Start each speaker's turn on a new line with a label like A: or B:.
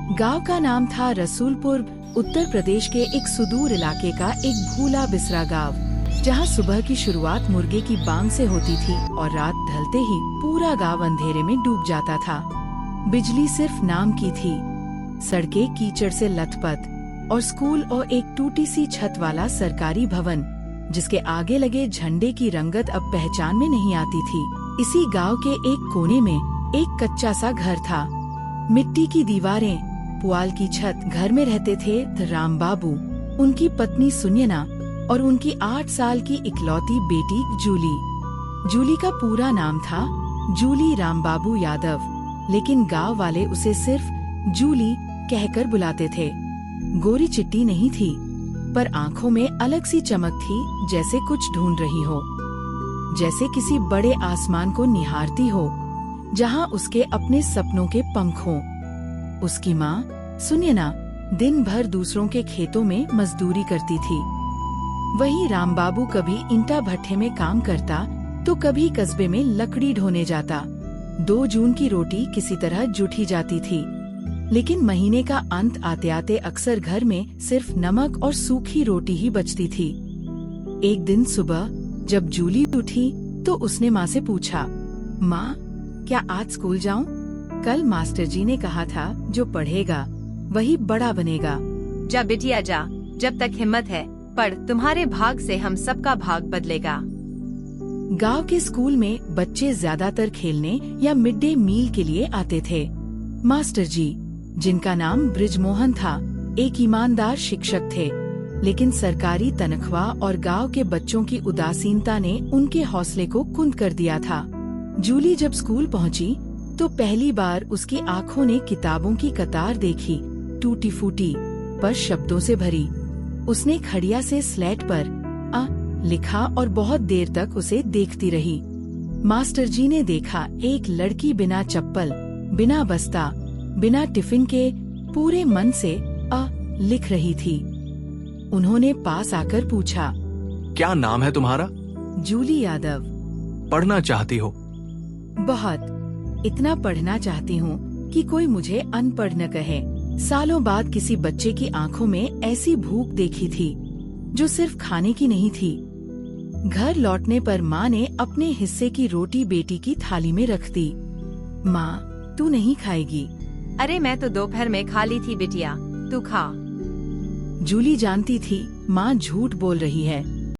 A: गांव का नाम था रसूलपुर, उत्तर प्रदेश के एक सुदूर इलाके का एक भूला बिसरा गांव, जहां सुबह की शुरुआत मुर्गे की बांग से होती थी और रात ढलते ही पूरा गांव अंधेरे में डूब जाता था। बिजली सिर्फ नाम की थी, सड़कें कीचड़ से लथपथ और स्कूल और एक टूटी सी छत वाला सरकारी भवन जिसके आगे लगे झंडे की रंगत अब पहचान में नहीं आती थी। इसी गांव के एक कोने में एक कच्चा सा घर था, मिट्टी की दीवारें, पुआल की छत। घर में रहते थे राम बाबू, उनकी पत्नी सुनयना और उनकी 8 साल की इकलौती बेटी जूली। जूली का पूरा नाम था जूली राम बाबू यादव, लेकिन गांव वाले उसे सिर्फ जूली कहकर बुलाते थे। गोरी चिट्टी नहीं थी, पर आंखों में अलग सी चमक थी, जैसे कुछ ढूंढ रही हो, जैसे किसी बड़े आसमान को निहारती हो जहां उसके अपने सपनों के पंख हों। उसकी माँ सुनयना दिन भर दूसरों के खेतों में मजदूरी करती थी। वहीं राम बाबू कभी ईंटा भट्ठे में काम करता तो कभी कस्बे में लकड़ी ढोने जाता। 2 जून की रोटी किसी तरह जुट ही जाती थी, लेकिन महीने का अंत आते आते अक्सर घर में सिर्फ नमक और सूखी रोटी ही बचती थी। एक दिन सुबह जब जूली उठी तो उसने माँ से पूछा, माँ, क्या आज स्कूल जाऊं? कल मास्टर जी ने कहा था जो पढ़ेगा वही बड़ा बनेगा।
B: जा बिटिया जा, जब तक हिम्मत है पढ़, तुम्हारे भाग से हम सबका भाग बदलेगा।
A: गांव के स्कूल में बच्चे ज्यादातर खेलने या मिड डे मील के लिए आते थे। मास्टर जी, जिनका नाम बृजमोहन था, एक ईमानदार शिक्षक थे, लेकिन सरकारी तनख्वाह और गांव के बच्चों की उदासीनता ने उनके हौसले को कुंद कर दिया था। जूली जब स्कूल पहुंची तो पहली बार उसकी आंखों ने किताबों की कतार देखी, टूटी फूटी पर शब्दों से भरी। उसने खड़िया से स्लेट पर अ लिखा और बहुत देर तक उसे देखती रही। मास्टर जी ने देखा एक लड़की बिना चप्पल, बिना बस्ता, बिना टिफिन के पूरे मन से अ लिख रही थी। उन्होंने पास आकर पूछा,
C: क्या नाम है तुम्हारा?
A: जूली यादव।
C: पढ़ना चाहती हो?
A: बहुत, इतना पढ़ना चाहती हूँ कि कोई मुझे अनपढ़ न कहे। सालों बाद किसी बच्चे की आंखों में ऐसी भूख देखी थी जो सिर्फ खाने की नहीं थी। घर लौटने पर माँ ने अपने हिस्से की रोटी बेटी की थाली में रख दी। माँ, तू नहीं खाएगी?
B: अरे मैं तो दोपहर में खा ली थी बिटिया, तू खा।
A: जूली जानती थी माँ झूठ बोल रही है,